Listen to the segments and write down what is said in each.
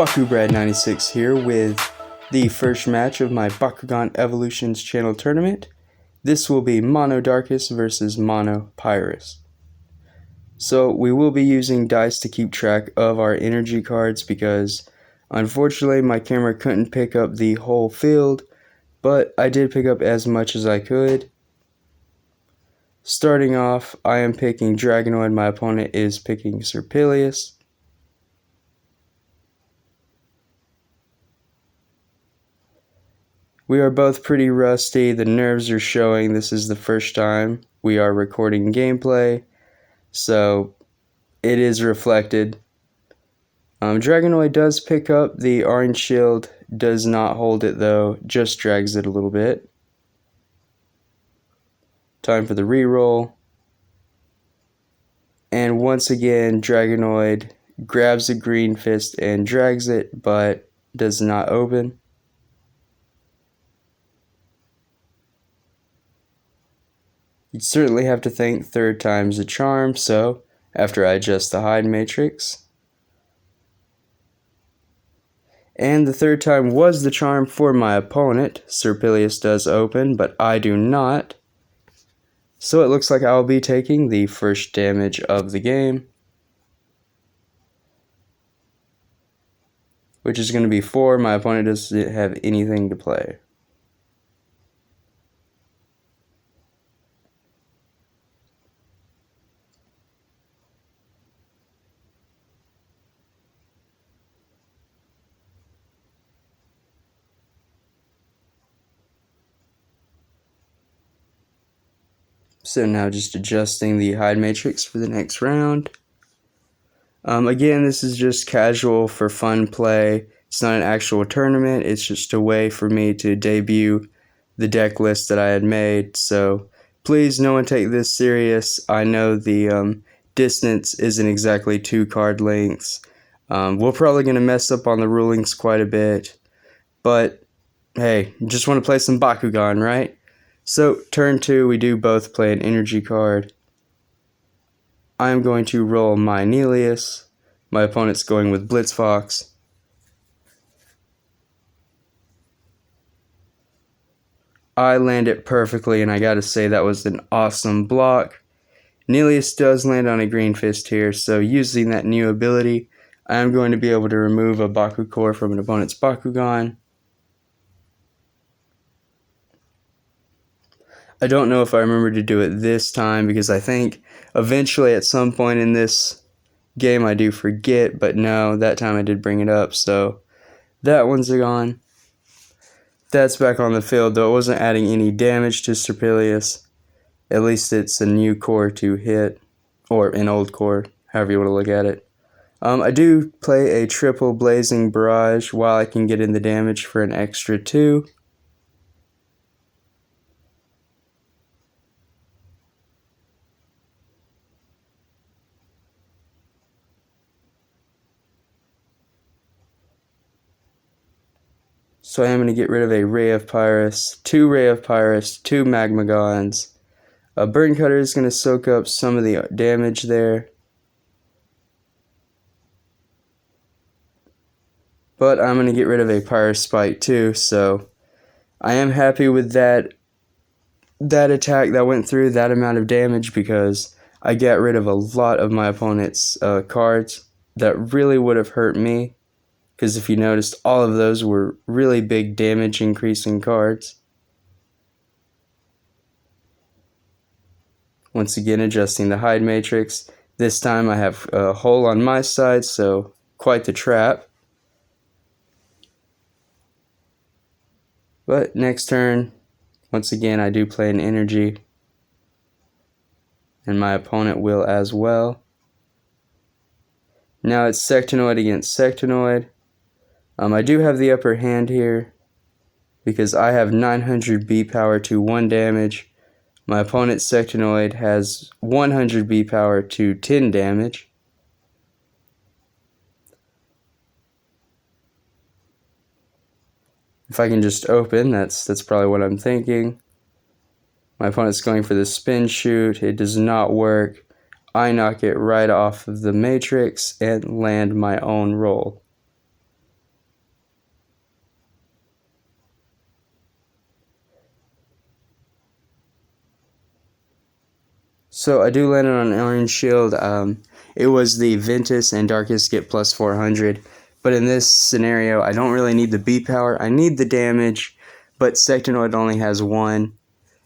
Bakubrad96 here with the first match of my Bakugan Evolutions channel tournament. This will be Mono Darkus versus Mono Pyrus. So we will be using dice to keep track of our energy cards because unfortunately my camera couldn't pick up the whole field, but I did pick up as much as I could. Starting off, I am picking Dragonoid, my opponent is picking Pyrus. We are both pretty rusty, the nerves are showing. This is the first time we are recording gameplay, so it is reflected. Dragonoid does pick up the orange shield, does not hold it though, just drags it a little bit. Time for the reroll. And once again, Dragonoid grabs a green fist and drags it, but does not open. You'd certainly have to think third time's a charm, so after I adjust the hide matrix. And the third time was the charm for my opponent. Pyrus does open, but I do not. So it looks like I'll be taking the first damage of the game, which is going to be 4. My opponent doesn't have anything to play. So now just adjusting the hide matrix for the next round. Again, this is just casual for fun play. It's not an actual tournament. It's just a way for me to debut the deck list that I had made. So please, no one take this serious. I know the distance isn't exactly 2 card lengths. We're probably going to mess up on the rulings quite a bit. But hey, just want to play some Bakugan, right? So, turn 2, we do both play an energy card. I am going to roll my Nelius. My opponent's going with Blitzfox. I land it perfectly, and I gotta say that was an awesome block. Nelius does land on a green fist here, so using that new ability, I am going to be able to remove a Bakucrew from an opponent's Bakugan. I don't know if I remember to do it this time because I think eventually at some point in this game I do forget, but no, that time I did bring it up, so that one's gone. That's back on the field, though it wasn't adding any damage to Pyrus. At least it's a new core to hit, or an old core, however you want to look at it. I do play a triple Blazing Barrage while I can get in the damage for an extra 2. So I am going to get rid of a Ray of Pyrus, 2 Ray of Pyrus, 2 Magmagons. A Burn Cutter is going to soak up some of the damage there. But I'm going to get rid of a Pyrus Spike too, so I am happy with that attack that went through that amount of damage because I got rid of a lot of my opponent's cards that really would have hurt me. Because if you noticed, all of those were really big damage increasing cards. Once again, adjusting the hide matrix. This time I have a hole on my side, so quite the trap. But next turn, once again, I do play an energy. And my opponent will as well. Now it's Sectonoid against Sectonoid. I do have the upper hand here because I have 900 B power to 1 damage. My opponent's Sectonoid has 100 B power to 10 damage. If I can just open, that's probably what I'm thinking. My opponent's going for the spin shoot. It does not work. I knock it right off of the matrix and land my own roll. So I do land on an orange shield. It was the Ventus and Darkus get plus 400. But in this scenario, I don't really need the B power. I need the damage, but Sectonoid only has 1.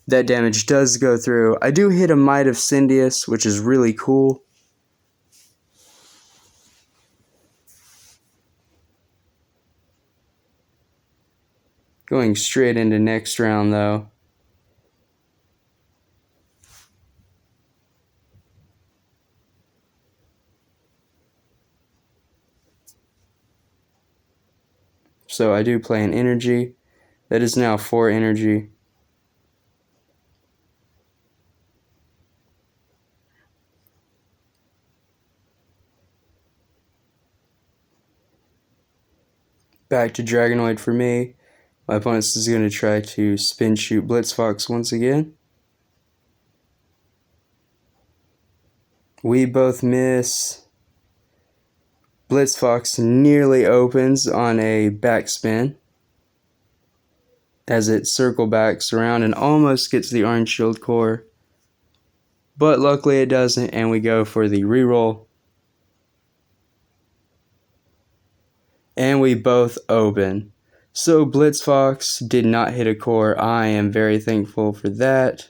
That damage does go through. I do hit a Might of Cindius, which is really cool. Going straight into next round, though. So I do play an energy. That is now 4 energy. Back to Dragonoid for me. My opponent is going to try to spin shoot Blitzfox once again. We both miss. Blitzfox nearly opens on a backspin as it circle backs around and almost gets the orange shield core. But luckily it doesn't, and we go for the reroll. And we both open. So Blitzfox did not hit a core. I am very thankful for that.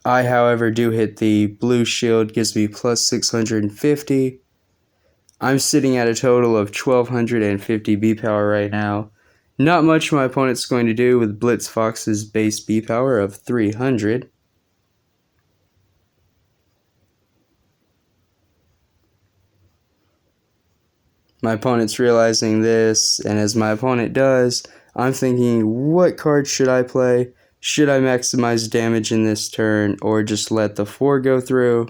I, however, do hit the blue shield, gives me plus 650. I'm sitting at a total of 1250 B power right now. Not much my opponent's going to do with Blitzfox's base B power of 300. My opponent's realizing this, and as my opponent does, I'm thinking, what card should I play? Should I maximize damage in this turn, or just let the 4 go through?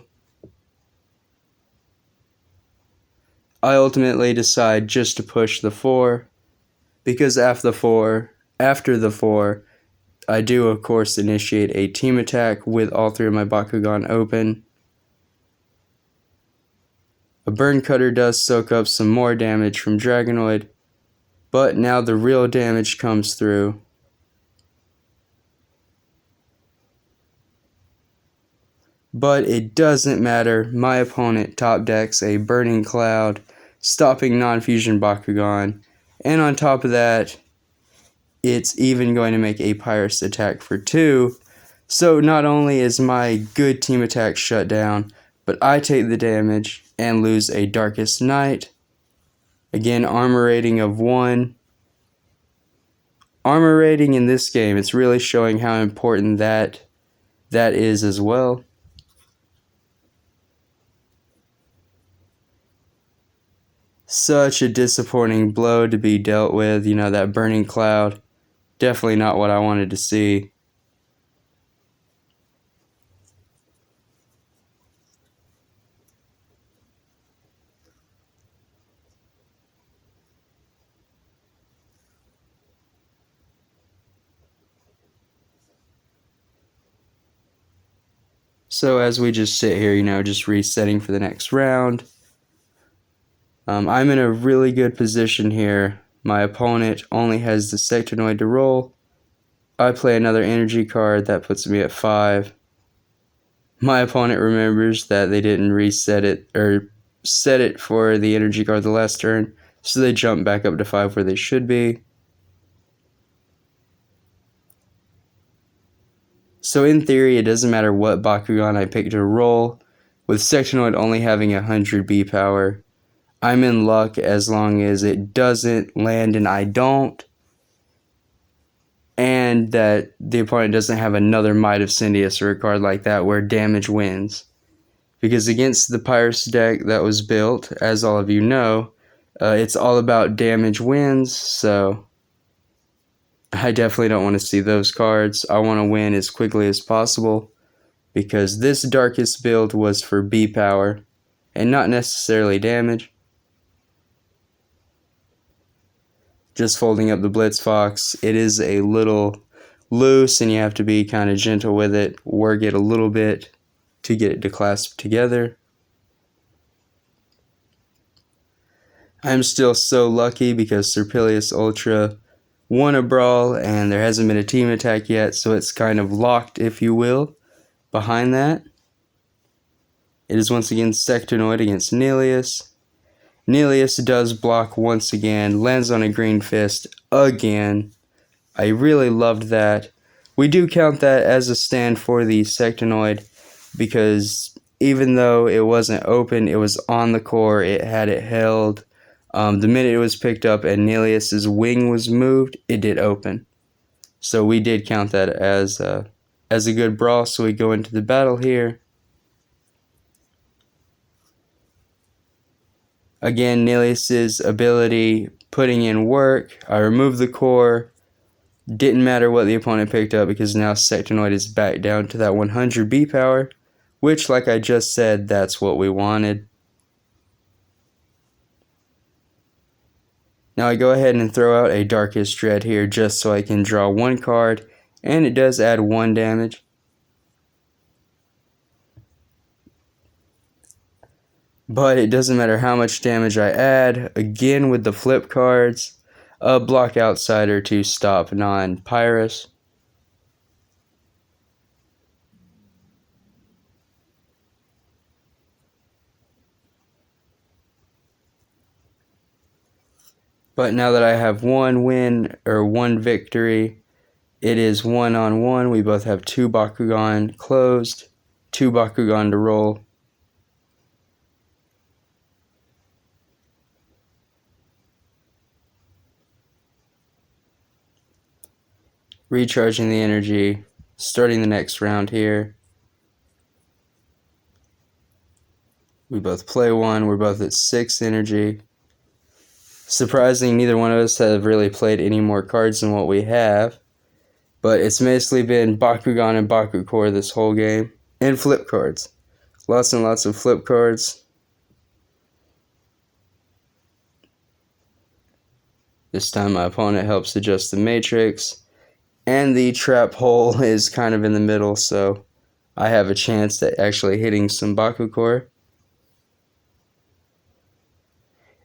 I ultimately decide just to push the 4, because after the 4, I do of course initiate a team attack with all 3 of my Bakugan open. A Burn Cutter does soak up some more damage from Dragonoid, but now the real damage comes through. But it doesn't matter, my opponent top decks a Burning Cloud, stopping non-fusion Bakugan, and on top of that, it's even going to make a Pyrus attack for 2, so not only is my good team attack shut down, but I take the damage and lose a Darkest Knight. Again, armor rating of 1. Armor rating in this game, it's really showing how important that is as well. Such a disappointing blow to be dealt with, that Burning Cloud. Definitely not what I wanted to see. So as we just sit here, just resetting for the next round, I'm in a really good position here. My opponent only has the Sectonoid to roll. I play another energy card that puts me at 5. My opponent remembers that they didn't reset it or set it for the energy card the last turn, so they jump back up to 5 where they should be. So in theory, it doesn't matter what Bakugan I pick to roll, with Sectonoid only having 100 B power. I'm in luck as long as it doesn't land and I don't, and that the opponent doesn't have another Might of Cindius or a card like that where damage wins. Because against the Pyrus deck that was built, as all of you know, it's all about damage wins, so I definitely don't want to see those cards. I want to win as quickly as possible, because this Darkest build was for B power, and not necessarily damage. Just folding up the Blitzfox, it is a little loose and you have to be kind of gentle with it, work it a little bit to get it to clasp together. I'm still so lucky because Serpilius Ultra won a brawl and there hasn't been a team attack yet, so it's kind of locked, if you will. Behind that, it is once again Sectonoid against Nelius. Nelius does block once again, lands on a green fist again. I really loved that. We do count that as a stand for the Sectonoid because even though it wasn't open, it was on the core, it had it held. The minute it was picked up and Nelius's wing was moved, it did open. So we did count that as a good brawl, so we go into the battle here. Again, Nelius's ability, putting in work. I removed the core. Didn't matter what the opponent picked up because now Sectonoid is back down to that 100 B power, which, like I just said, that's what we wanted. Now I go ahead and throw out a Darkus Dread here just so I can draw one card, and it does add 1 damage. But it doesn't matter how much damage I add. Again with the flip cards, a block outsider to stop non-Pyrus. But now that I have 1 win or 1 victory, it is 1-on-1. We both have 2 Bakugan closed, 2 Bakugan to roll. Recharging the energy, starting the next round here. We both play 1, we're both at 6 energy. Surprising, neither one of us have really played any more cards than what we have. But it's basically been Bakugan and Bakucrew this whole game. And flip cards. Lots and lots of flip cards. This time my opponent helps adjust the matrix. And the trap hole is kind of in the middle, so I have a chance at actually hitting some Bakucrew.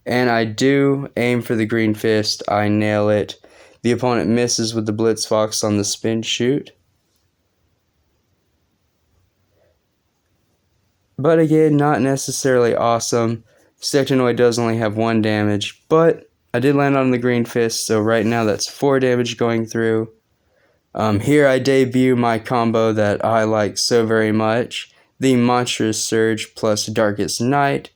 And I do aim for the green fist. I nail it. The opponent misses with the Blitz Fox on the spin shoot. But again, not necessarily awesome. Sectonoid does only have 1 damage, but I did land on the green fist, so right now that's 4 damage going through. Here I debut my combo that I like so very much. The Monstrous Surge plus Darkest Night.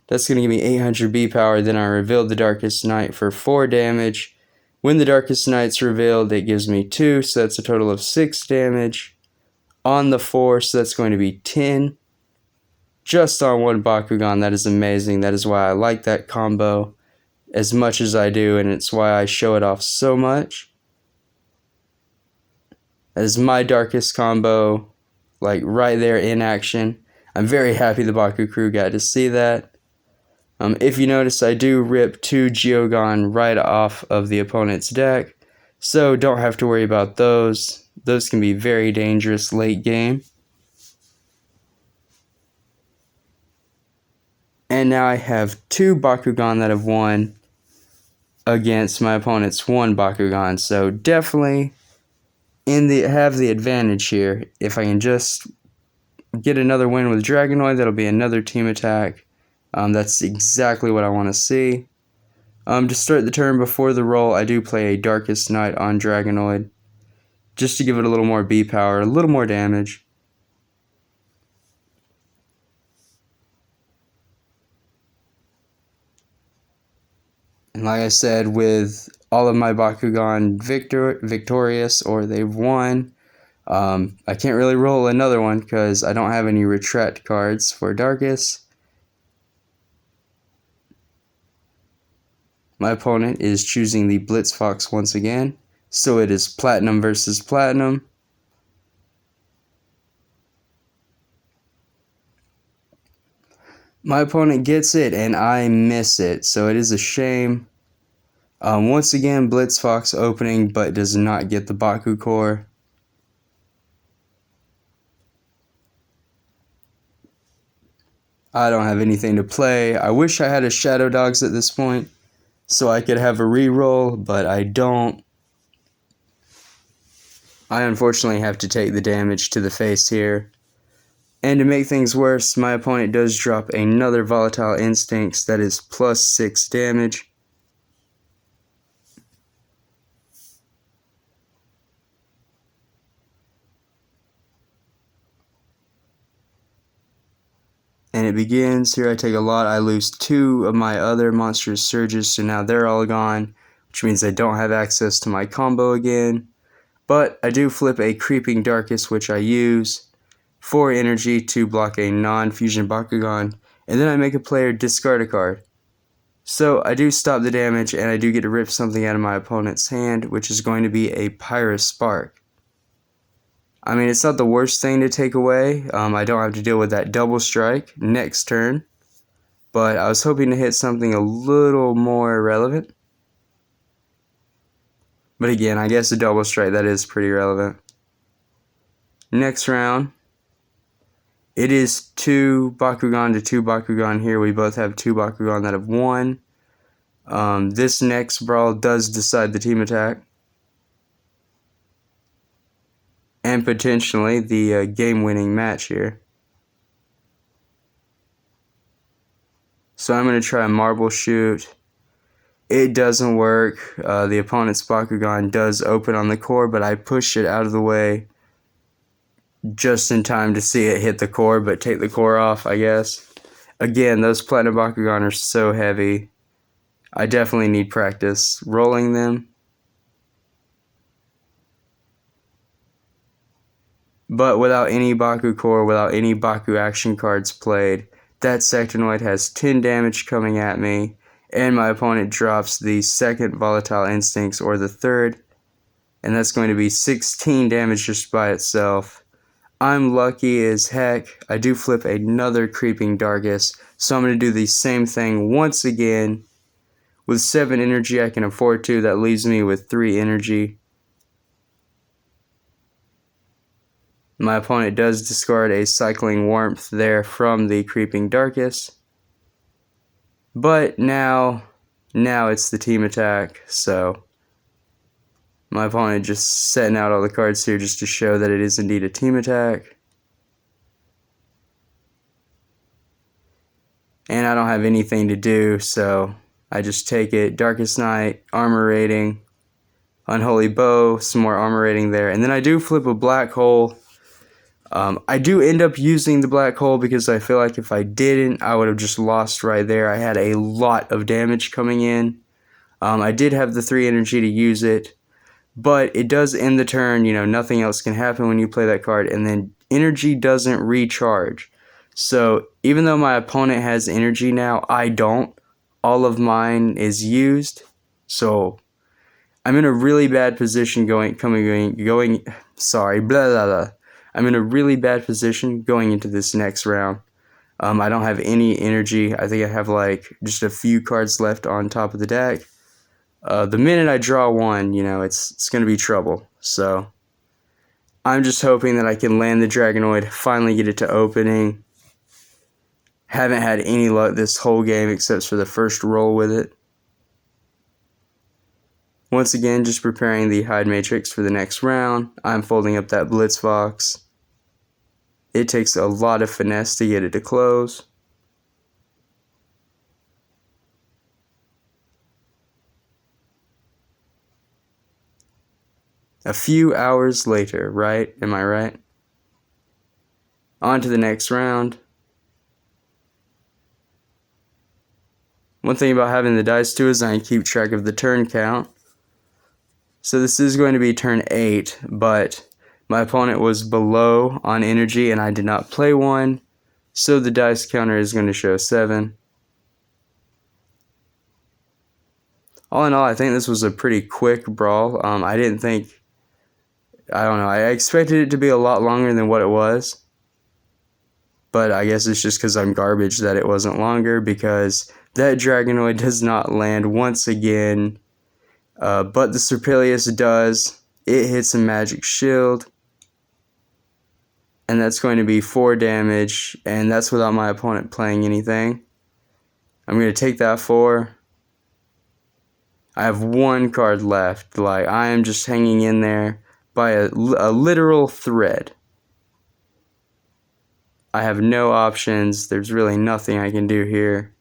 That's going to give me 800 B power. Then I revealed the Darkest Night for 4 damage. When the Darkest Night's revealed, it gives me 2, so that's a total of 6 damage. On the 4, so that's going to be 10. Just on 1 Bakugan, that is amazing. That is why I like that combo as much as I do, and it's why I show it off so much. That is my darkest combo, like right there in action. I'm very happy the Bakucrew got to see that. If you notice, I do rip 2 Geogon right off of the opponent's deck, so don't have to worry about those. Those can be very dangerous late game. And now I have 2 Bakugan that have won against my opponent's 1 Bakugan, so definitely have the advantage here. If I can just get another win with Dragonoid, that'll be another team attack. That's exactly what I want to see. To start the turn before the roll, I do play a Darkest Night on Dragonoid, just to give it a little more B power, a little more damage. And like I said, with all of my Bakugan victorious, or they've won, I can't really roll another one because I don't have any retreat cards for Darkus. My opponent is choosing the Blitz Fox once again, so it is Platinum versus Platinum. My opponent gets it, and I miss it, so it is a shame. Once again, Blitz Fox opening, but does not get the Bakucrew. I don't have anything to play. I wish I had a Shadow Dogs at this point, so I could have a reroll, but I don't. I unfortunately have to take the damage to the face here. And to make things worse, my opponent does drop another Volatile Instincts that is plus 6 damage. And it begins. Here I take a lot. I lose 2 of my other monstrous surges, so now they're all gone, which means I don't have access to my combo again. But I do flip a Creeping Darkus, which I use 4 energy to block a non-fusion Bakugan, and then I make a player discard a card. So I do stop the damage, and I do get to rip something out of my opponent's hand, which is going to be a Pyrus Spark. I mean, it's not the worst thing to take away. I don't have to deal with that double strike next turn, but I was hoping to hit something a little more relevant. But again, I guess a double strike, that is pretty relevant. Next round, it is 2 Bakugan to 2 Bakugan here. We both have 2 Bakugan that have won. This next brawl does decide the team attack. And potentially the game-winning match here. So I'm going to try a Marble Shoot. It doesn't work. The opponent's Bakugan does open on the core, but I push it out of the way just in time to see it hit the core, but take the core off, I guess. Again, those Platinum Bakugan are so heavy. I definitely need practice rolling them. But without any Baku core, without any Baku action cards played, that Sectonoid has 10 damage coming at me, and my opponent drops the second Volatile Instincts, or the third, and that's going to be 16 damage just by itself. I'm lucky as heck. I do flip another Creeping Darkus, so I'm going to do the same thing once again. With 7 energy, I can afford to. That leaves me with 3 energy. My opponent does discard a Cycling Warmth there from the Creeping Darkus. But now it's the team attack, so my opponent just setting out all the cards here just to show that it is indeed a team attack. And I don't have anything to do, so I just take it. Darkest Night, Armor Rating, Unholy Bow, some more Armor Rating there. And then I do flip a Black Hole. I do end up using the Black Hole because I feel like if I didn't, I would have just lost right there. I had a lot of damage coming in. I did have the 3 energy to use it, but it does end the turn. You know, nothing else can happen when you play that card, and then energy doesn't recharge. So even though my opponent has energy now, I don't. All of mine is used, so I'm in a really bad position I'm in a really bad position going into this next round. I don't have any energy. I think I have like just a few cards left on top of the deck. The minute I draw one, you know, it's going to be trouble. So I'm just hoping that I can land the Dragonoid, finally get it to opening. Haven't had any luck this whole game except for the first roll with it. Once again, just preparing the Hide Matrix for the next round. I'm folding up that Blitzbox. It takes a lot of finesse to get it to close. A few hours later, right? Am I right? On to the next round. One thing about having the dice too is I can keep track of the turn count. So this is going to be turn 8, but my opponent was below on energy and I did not play one, so the dice counter is going to show 7. All in all, I think this was a pretty quick brawl. I expected it to be a lot longer than what it was. But I guess it's just because I'm garbage that it wasn't longer, because that Dragonoid does not land once again. But the Serpilius does. It hits a magic shield. And that's going to be 4 damage. And that's without my opponent playing anything. I'm going to take that 4. I have 1 card left. Like, I am just hanging in there by a literal thread. I have no options. There's really nothing I can do here.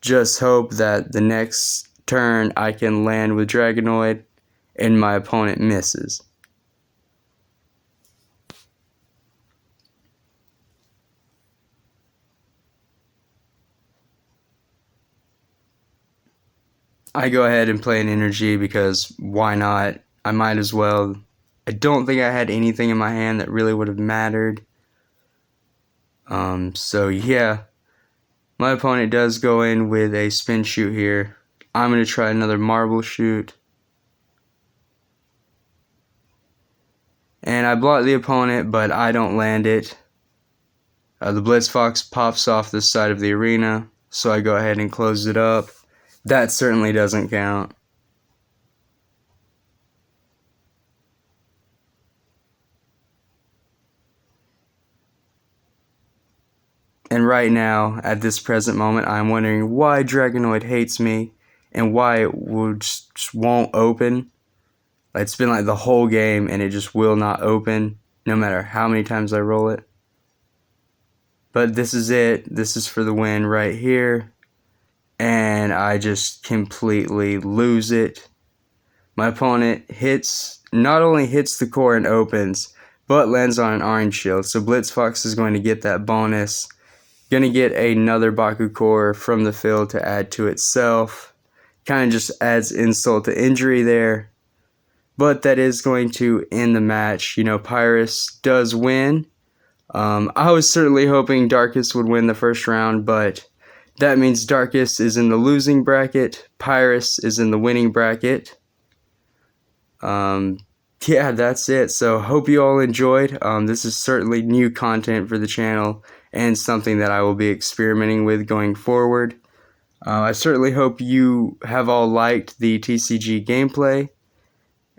Just hope that the next turn I can land with Dragonoid and my opponent misses. I go ahead and play an energy because why not? I might as well. I don't think I had anything in my hand that really would have mattered. So yeah, my opponent does go in with a spin shoot here. I'm going to try another marble shoot. And I block the opponent, but I don't land it. The Blitz Fox pops off the side of the arena, so I go ahead and close it up. That certainly doesn't count. And right now, at this present moment, I'm wondering why Dragonoid hates me and why it just won't open. It's been like the whole game and it just will not open, no matter how many times I roll it. But this is it. This is for the win right here. And I just completely lose it. My opponent not only hits the core and opens, but lands on an orange shield. So Blitz Fox is going to get that bonus. Going to get another Bakucrew from the field to add to itself. Kind of just adds insult to injury there. But that is going to end the match. You know, Pyrus does win. I was certainly hoping Darkus would win the first round, but that means Darkus is in the losing bracket. Pyrus is in the winning bracket. Yeah, that's it. So hope you all enjoyed. This is certainly new content for the channel and something that I will be experimenting with going forward. I certainly hope you have all liked the TCG gameplay,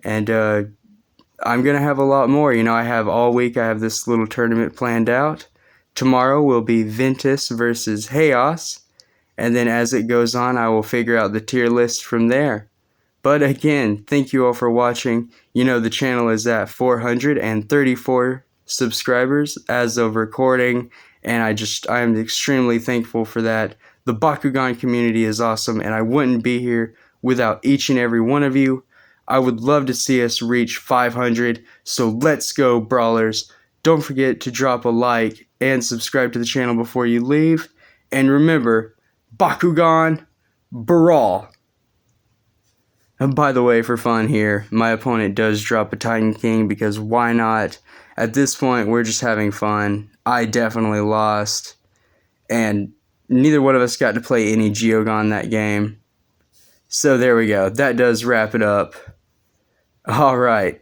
and I'm going to have a lot more. You know, I have all week, I have this little tournament planned out. Tomorrow will be Ventus versus Chaos, and then as it goes on, I will figure out the tier list from there. But again, thank you all for watching. You know, the channel is at 434 subscribers as of recording, and I am extremely thankful for that. The Bakugan community is awesome, and I wouldn't be here without each and every one of you. I would love to see us reach 500, so let's go, brawlers. Don't forget to drop a like and subscribe to the channel before you leave. And remember, Bakugan, brawl. And by the way, for fun here, my opponent does drop a Titan King because why not? At this point, we're just having fun. I definitely lost, and neither one of us got to play any Geogon that game. So there we go. That does wrap it up. All right.